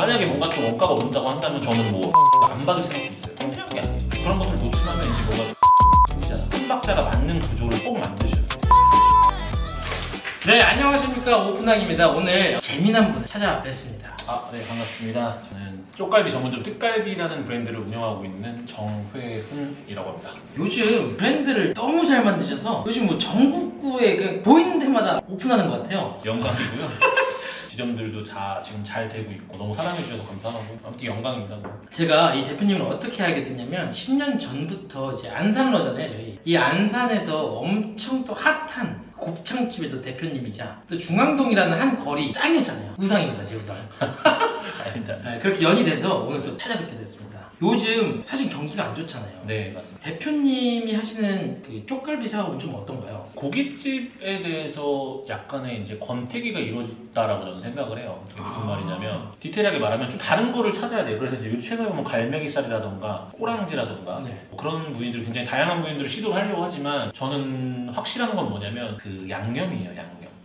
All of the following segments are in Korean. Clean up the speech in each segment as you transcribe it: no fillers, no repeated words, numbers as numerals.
만약에 뭔가 또 원가가 오른다고 한다면 저는 뭐 안 받을 생각도 있어요. 창피한 게 아니에요. 그런 것들 놓치면 이제 뭔가 한 박자가 맞는 구조를 꼭 만드셔야 돼요. 네, 안녕하십니까, 오픈항입니다. 오늘 재미난 분 찾아뵙습니다. 네, 반갑습니다. 저는 쪽갈비 전문점 뜻갈비라는 브랜드를 운영하고 있는 정회훈이라고 합니다. 요즘 브랜드를 너무 잘 만드셔서 요즘 뭐 전국구에 그냥 보이는 데마다 오픈하는 것 같아요. 영광이고요. 지점들도 지금 잘 되고 있고 너무 사랑해주셔서 감사하고 아무튼 영광입니다. 제가 이 대표님을 어떻게 알게 됐냐면 10년 전부터 이제 안산러잖아요, 저희. 이 안산에서 엄청 또 핫한 곱창집의 또 대표님이자 또 중앙동이라는 한 거리 짱이었잖아요. 우상입니다, 제 우상. 아닙니다. 네, 그렇게 연이 돼서 오늘 또 찾아뵙게 됐습니다. 요즘 사실 경기가 안 좋잖아요. 네, 맞습니다. 대표님이 하시는 그 쪽갈비 사업은 좀 어떤가요? 고깃집에 대해서 약간의 이제 권태기가 이루어졌다라고 저는 생각을 해요. 그게 무슨 말이냐면 디테일하게 말하면 좀 다른 거를 찾아야 돼요. 그래서 이제 요즘 최근에 보면 갈매기살이라던가 꼬랑지라던가 네. 뭐 그런 부위들을 굉장히 다양한 부위들을 시도를 하려고 하지만 저는 확실한 건 뭐냐면 그 양념이에요.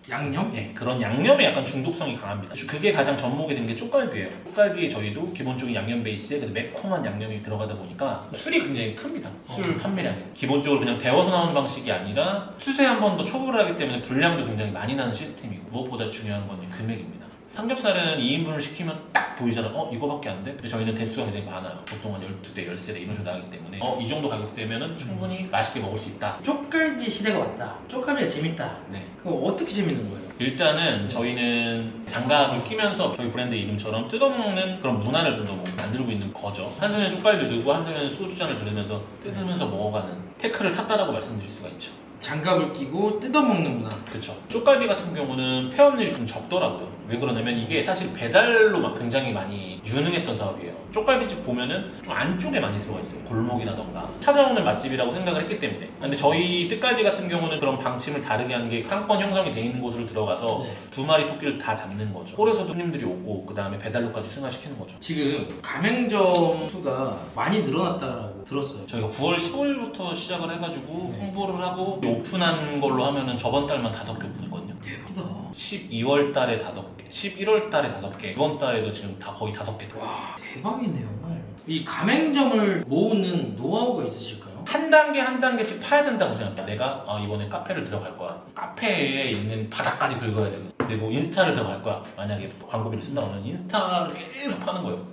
양념? 네, 그런 양념에 약간 중독성이 강합니다. 그게 가장 접목이 된 게 쪽갈비예요. 쪽갈비에 저희도 기본적인 양념 베이스에 매콤한 양념이 들어가다 보니까 술이 굉장히 큽니다. 술 판매량이. 기본적으로 그냥 데워서 나오는 방식이 아니라 수세 한 번 더 초벌을 하기 때문에 분량도 굉장히 많이 나는 시스템이고 무엇보다 중요한 건 금액입니다. 삼겹살은 2인분을 시키면 딱 보이잖아. 이거밖에 안 돼? 근데 저희는 대수가 굉장히 많아요. 보통 한 12대, 13대 이런 식으로 나가기 때문에 이 정도 가격대면 충분히 맛있게 먹을 수 있다. 쪽갈비 시대가 왔다. 쪽갈비가 재밌다. 네. 그럼 어떻게 재밌는 거예요? 일단은 저희는 장갑을 끼면서 저희 브랜드 이름처럼 뜯어먹는 그런 문화를 좀 더 만들고 있는 거죠. 한 손에 쪽갈비 들고 한 손에 소주잔을 들으면서 뜯으면서 먹어가는 테크를 탔다라고 말씀드릴 수가 있죠. 장갑을 끼고 뜯어먹는 문화. 그렇죠. 쪽갈비 같은 경우는 폐업률이 좀 적더라고요. 왜 그러냐면 이게 사실 배달로 막 굉장히 많이 유능했던 사업이에요. 쪽갈비집 보면은 좀 안쪽에 많이 들어가 있어요. 골목이라던가 찾아오는 맛집이라고 생각을 했기 때문에. 근데 저희 뜻갈비 같은 경우는 그런 방침을 다르게 한 게 상권 형성이 돼 있는 곳으로 들어가서 네. 두 마리 토끼를 다 잡는 거죠. 홀에서도 손님들이 오고 그 다음에 배달로까지 승화시키는 거죠. 지금 가맹점 수가 많이 늘어났다고 들었어요. 저희가 9월 15일부터 시작을 해가지고 네. 홍보를 하고 오픈한 걸로 하면은 저번 달만 5개 오픈했거든요. 대박이다. 12월 달에 5개, 11월 달에 5개, 이번 달에도 지금 다 거의 5개. 와, 대박이네요. 이 가맹점을 모으는 노하우가 있으실까요? 한 단계 한 단계씩 파야 된다고 생각해요. 내가 이번에 카페를 들어갈 거야. 카페에 있는 바닥까지 긁어야 되고, 그리고 인스타를 들어갈 거야. 만약에 광고비를 쓴다고 하면 인스타를 계속 하는 거예요.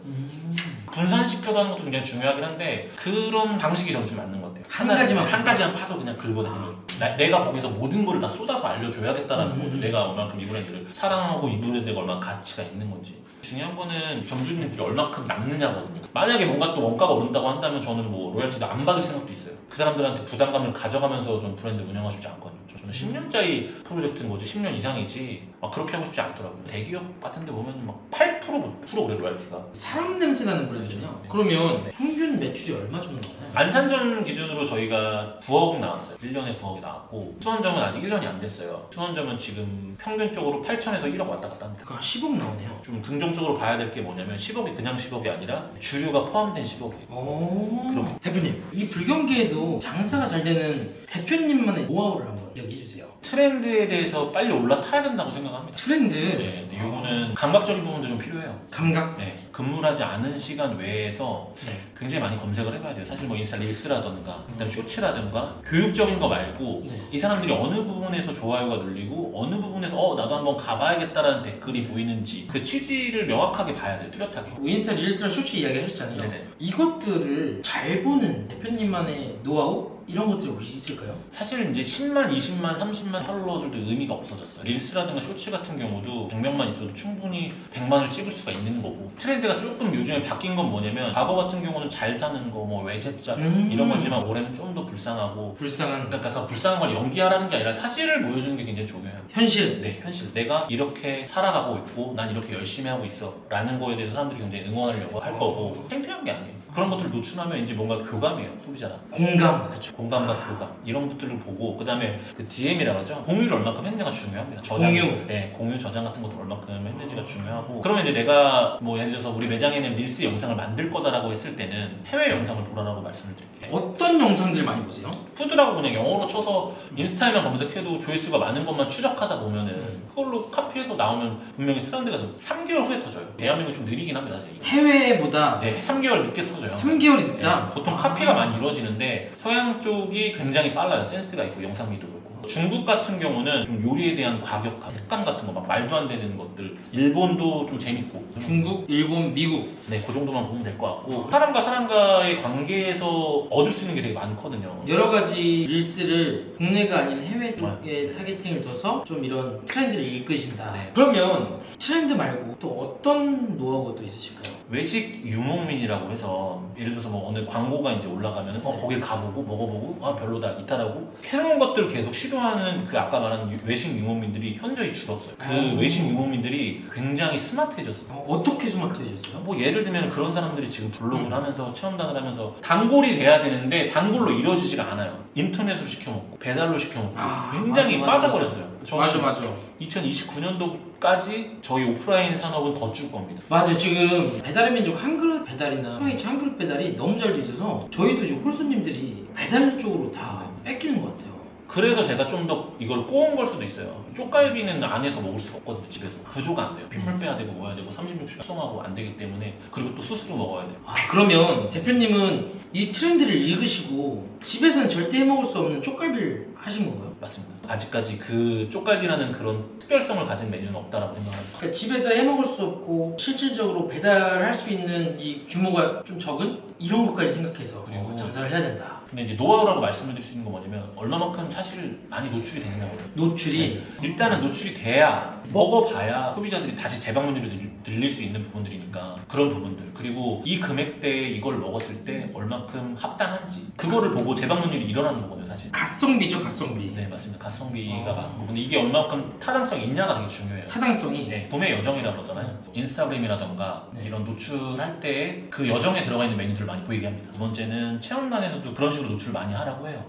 분산시켜서 하는 것도 굉장히 중요하긴 한데 그런 방식이 저는 좀 맞는 것 같아요. 한 가지만 파서 그냥 긁어내는 내가 거기서 모든 걸 다 쏟아서 알려줘야겠다라는 거예요. 내가 얼마큼 이 브랜드를 사랑하고 이 브랜드가 얼마나 가치가 있는 건지. 중요한 거는 점주님들이 얼마큼 남느냐거든요. 만약에 뭔가 또 원가가 오른다고 한다면 저는 뭐 로얄티도 안 받을 생각도 있어요. 그 사람들한테 부담감을 가져가면서 좀 브랜드 운영하고 싶지 않거든요. 저는 10년짜리 프로젝트인 거지 10년 이상이지 그렇게 하고 싶지 않더라고요. 대기업 같은 데 보면 막 8%, 9% 그래 로얄티가. 사람 냄새 나는 브랜드죠. 네. 그러면 평균 매출이 얼마 정도 나나요? 안산점 기준으로 저희가 9억 나왔어요. 1년에 9억이 나왔고 수원점은 아직 1년이 안 됐어요. 수원점은 지금 평균적으로 8천에서 1억 왔다 갔다 합니다. 그러니까 10억 나오네요. 좀 긍정적으로 봐야 될 게 뭐냐면 10억이 그냥 10억이 아니라 주류가 포함된 10억이에요. 오. 대표님, 이 불경기에도 장사가 잘 되는 대표님만의 노하우를 한번 이야기해 주세요. 트렌드에 대해서 빨리 올라타야 된다고 생각합니다. 트렌드. 네, 근데 이거는 감각적인 부분도 좀 필요해요. 감각. 네, 근무하지 않은 시간 외에서 네. 굉장히 많이 검색을 해봐야 돼요. 사실 뭐 인스타 릴스라던가 그다음에 쇼츠라던가 교육적인 거 말고 네. 이 사람들이 어느 부분에서 좋아요가 눌리고 어느 부분에서 나도 한번 가봐야겠다라는 댓글이 보이는지 그 취지를 명확하게 봐야 돼요. 뚜렷하게. 인스타 릴스랑 쇼츠 이야기 하셨잖아요. 네네. 이것들을 잘 보는 대표님만의 노하우? 이런 것들이 혹시 있을까요? 사실 이제 10만, 20만, 30만 팔로워들도 의미가 없어졌어요. 릴스라든가 쇼츠 같은 경우도 100명만 있어도 충분히 100만을 찍을 수가 있는 거고 트렌드가 조금 요즘에 바뀐 건 뭐냐면 과거 같은 경우는 잘 사는 거, 뭐 외제차 이런 거지만 올해는 좀 더 불쌍하고 불쌍한 그러니까 더 불쌍한 걸 연기하라는 게 아니라 사실을 보여주는 게 굉장히 중요해요. 현실. 네, 현실. 내가 이렇게 살아가고 있고 난 이렇게 열심히 하고 있어 라는 거에 대해서 사람들이 굉장히 응원하려고 할 거고 창피한 게 아니에요. 그런 것들을 노출하면 이제 뭔가 교감이에요. 소비자랑. 공감. 그렇죠. 공감과 교감 이런 것들을 보고 그다음에 그 DM이라고 하죠. 공유를 얼마큼 했냐가 중요합니다. 저장, 공유. 네, 공유 저장 같은 것도 얼마큼 했는지가 중요하고 그러면 이제 내가 뭐 예를 들어서 우리 매장에는 릴스 영상을 만들 거다라고 했을 때는 해외 영상을 보라라고 말씀을 드릴게요. 어떤 영상들 많이 보세요? 푸드라고 그냥 영어로 쳐서 인스타에만 검색해도 조회수가 많은 것만 추적하다 보면은 그걸로 카피해서 나오면 분명히 트렌드가 3개월 후에 터져요. 대한민국이 좀 느리긴 합니다. 저희. 해외보다 네, 3개월 늦게 터져요. 3개월이 늦다? 네, 보통 카피가 많이 이루어지는데 서양 쪽이 굉장히 빨라요. 센스가 있고 영상미도 그렇고. 중국 같은 경우는 좀 요리에 대한 과격함, 색감 같은 거 막 말도 안 되는 것들. 일본도 좀 재밌고. 중국, 일본, 미국. 네, 그 정도만 보면 될 것 같고 사람과 사람과의 관계에서 얻을 수 있는 게 되게 많거든요. 여러 가지 릴스를 국내가 아닌 해외 쪽에 타겟팅을 둬서 좀 이런 트렌드를 이끄신다. 네. 그러면 트렌드 말고 또 어떤 노하우가 또 있으실까요? 외식 유목민이라고 해서 예를 들어서 뭐 어느 광고가 이제 올라가면 거길 가보고 먹어보고 아 별로다 이탈하고 새로운 것들을 계속 시도하는 그 아까 말한 외식 유목민들이 현저히 줄었어요. 그 외식 유목민들이 굉장히 스마트해졌어요. 어떻게 스마트해졌어요? 뭐 예를 들면 그런 사람들이 지금 블로그를 하면서 체험단을 하면서 단골이 돼야 되는데 단골로 이루어지지가 않아요. 인터넷으로 시켜먹고 배달로 시켜먹고 굉장히 빠져버렸어요. 맞아. 2029년도까지 저희 오프라인 산업은 더 줄 겁니다. 맞아요. 지금 배달의 민족 한 그릇 배달이나 프라이치 한 그릇 배달이 너무 잘 돼 있어서 저희도 지금 홀수님들이 배달 쪽으로 다 뺏기는 것 같아요. 그래서 제가 좀 더 이걸 꼬은 걸 수도 있어요. 쪽갈비는 안에서 먹을 수가 없거든요. 집에서 구조가 안 돼요. 핏물 빼야 되고 뭐야 되고 36시간 숙성하고 안 되기 때문에 그리고 또 스스로 먹어야 돼요. 그러면 대표님은 이 트렌드를 읽으시고 집에서는 절대 해먹을 수 없는 쪽갈비를 하신 건가요? 맞습니다. 아직까지 그 쪽갈비라는 그런 특별성을 가진 메뉴는 없다라고 생각합니다. 그러니까 집에서 해먹을 수 없고 실질적으로 배달할 수 있는 이 규모가 좀 적은 이런 것까지 생각해서 그리고 장사를 해야 된다. 근데 이제 노하우라고 말씀을 드릴 수 있는 건 뭐냐면 얼마만큼 사실 많이 노출이 되느냐거든요. 노출이 일단은 노출이 돼야 먹어봐야 소비자들이 다시 재방문율을 늘릴 수 있는 부분들이니까 그런 부분들 그리고 이 금액대에 이걸 먹었을 때 얼마큼 합당한지 그거를 보고 재방문율이 일어나는 거거든요 사실. 가성비죠, 가성비. 네 맞습니다. 가성비가 맞고 근데 이게 얼마큼 타당성이 있냐가 되게 중요해요. 타당성이. 네, 구매 여정이라고 그러잖아요. 인스타그램이라던가 이런 노출할 때 그 여정에 들어가 있는 메뉴들을 많이 보이게 합니다. 두 번째는 체험단에서도 그런 식으로 노출 많이 하라고 해요.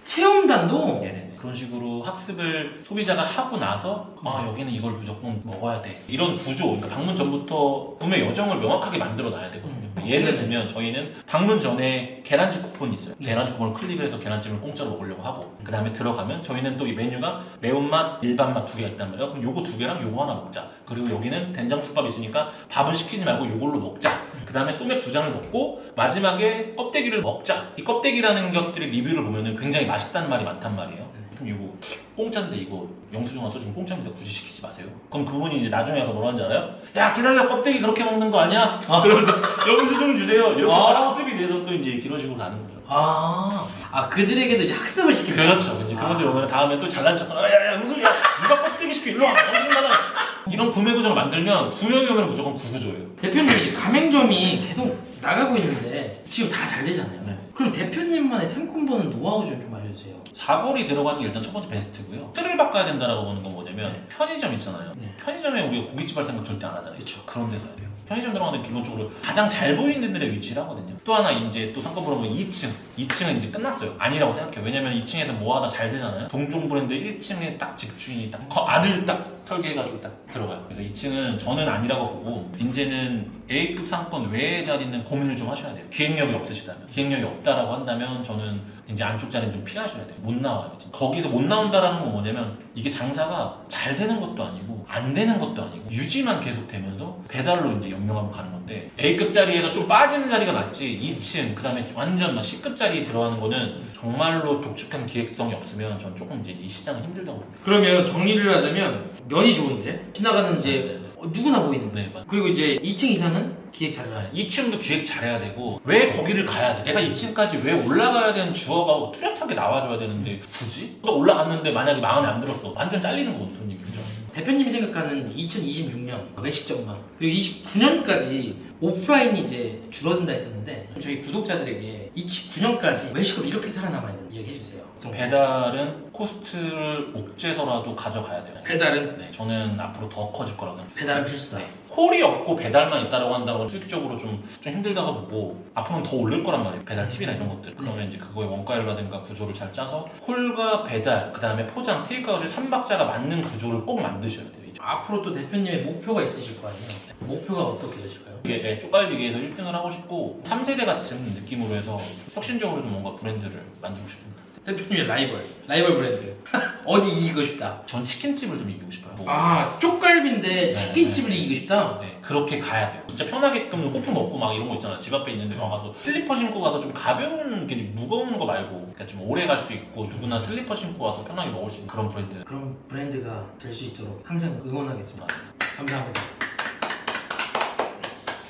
체험단도? 네네네. 그런 식으로 학습을 소비자가 하고 나서 여기는 이걸 무조건 먹어야 돼. 이런 구조, 그러니까 방문 전부터 구매 여정을 명확하게 만들어 놔야 되거든요. 예를 들면 저희는 방문 전에 계란찜 쿠폰이 있어요. 계란찜 쿠폰을 클릭을 해서 계란찜을 공짜로 먹으려고 하고 그 다음에 들어가면 저희는 또 이 메뉴가 매운맛, 일반맛 두 개가 있단 말이에요. 그럼 요거 두 개랑 요거 하나 먹자. 그리고 여기는 된장국밥이 있으니까 밥을 시키지 말고 요걸로 먹자. 그 다음에 소맥 두 잔을 먹고 마지막에 껍데기를 먹자. 이 껍데기라는 것들의 리뷰를 보면은 굉장히 맛있다는 말이 많단 말이에요. 그럼 이거 공짜인데 이거 영수증 와서 지금 공짜인데 굳이 시키지 마세요. 그럼 그분이 이제 나중에 와서 뭐라 하는지 알아요? 야 기다려 껍데기 그렇게 먹는 거 아니야? 그러면서 영수증 주세요. 이렇게 학습이 돼서 또 이제 그런 식으로 가는 거죠. 그들에게도 이제 학습을 시키는. 그렇죠. 이제 그분들 오면 다음에 또 잘난 척 야야야 무슨 야 누가 껍데기 시켜 일로 와. 이런 구매 구조를 만들면 두 명이 오면 무조건 구구조예요. 대표님 이제 가맹점이 계속 나가고 있는데 지금 다 잘 되잖아요. 네. 그럼 대표님만의 상품보는 노하우 좀 알려주세요. 사골이 들어가는 게 일단 첫 번째 베스트고요. 틀을 바꿔야 된다라고 보는 건 뭐냐면 편의점 있잖아요. 편의점에 우리가 고깃집 할 생각 절대 안 하잖아요. 그쵸. 그런 데서 해야 돼요. 편의점 들어가는 기본적으로 가장 잘 보이는 데에 위치를 하거든요. 또 하나 이제 또 상권으로 보면 2층. 2층은 이제 끝났어요. 아니라고 생각해요. 왜냐면 2층에서 뭐 하나 잘 되잖아요. 동종 브랜드 1층에 딱 집주인이 딱 아들 딱 설계해가지고 딱 들어가요. 그래서 2층은 저는 아니라고 보고 이제는 A급 상권 외의 자리는 고민을 좀 하셔야 돼요. 기획력이 없으시다면. 기획력이 없다라고 한다면 저는 이제 안쪽 자리는 좀 피하셔야 돼요. 못 나와요. 거기서 못 나온다라는 건 뭐냐면 이게 장사가 잘 되는 것도 아니고 안 되는 것도 아니고 유지만 계속 되면서 배달로 이제 연명하고 가는 건데 A급 자리에서 좀 빠지는 자리가 맞지 2층 그 다음에 완전 막 C급 자리에 들어가는 거는 정말로 독특한 기획성이 없으면 전 조금 이제 이 시장은 힘들다고 봅니다. 그러면 정리를 하자면 면이 좋은데 지나가는 이제 누구나 보이는. 네, 맞아요. 그리고 이제 2층 이상은 기획 잘해야 돼. 2층도 기획 잘해야 되고 왜 거기를 가야 돼? 내가 2층까지 왜 올라가야 되는 주어가 뚜렷하게 나와줘야 되는데 굳이? 또 올라갔는데 만약에 마음에 안 들었어 완전 잘리는 거거든 손님이죠. 대표님이 생각하는 2026년 외식 전망 그리고 29년까지 오프라인이 이제 줄어든다 했었는데 저희 구독자들에게 29년까지 외식업 이렇게 살아남아야 된다 얘기해 주세요. 배달은 코스트를 옥죄서라도 가져가야 돼요. 배달은? 네, 저는 앞으로 더 커질 거라고 생각합니다. 배달은 필수다. 네, 홀이 없고 배달만 있다라고 한다고 수익적으로 좀 힘들다고 보고 앞으로는 더 오를 거란 말이에요. 배달 팁이나 이런 것들. 그러면 이제 그거의 원가율이라든가 구조를 잘 짜서 홀과 배달, 그 다음에 포장, 테이크아웃의 3박자가 맞는 구조를 꼭 만드셔야 돼요. 이제. 앞으로 또 대표님의 목표가 있으실 거 아니에요? 목표가 어떻게 되실까요? 이게 쪽갈비계에서 1등을 하고 싶고 3세대 같은 느낌으로 해서 혁신적으로 좀 뭔가 브랜드를 만들고 싶습니다. 대표님의 라이벌 브랜드 어디 이기고 싶다? 전 치킨집을 좀 이기고 싶어요. 아 쪽갈비인데 치킨집을 네. 이기고 싶다? 네, 그렇게 가야 돼요. 진짜 편하게끔 호프 먹고 막 이런 거 있잖아. 집 앞에 있는데 가서 슬리퍼 신고 가서 좀 가벼운 게 무거운 거 말고 그러니까 좀 오래 갈 수 있고 누구나 슬리퍼 신고 와서 편하게 먹을 수 있는 그런 브랜드. 그런 브랜드가 될 수 있도록 항상 응원하겠습니다. 감사합니다.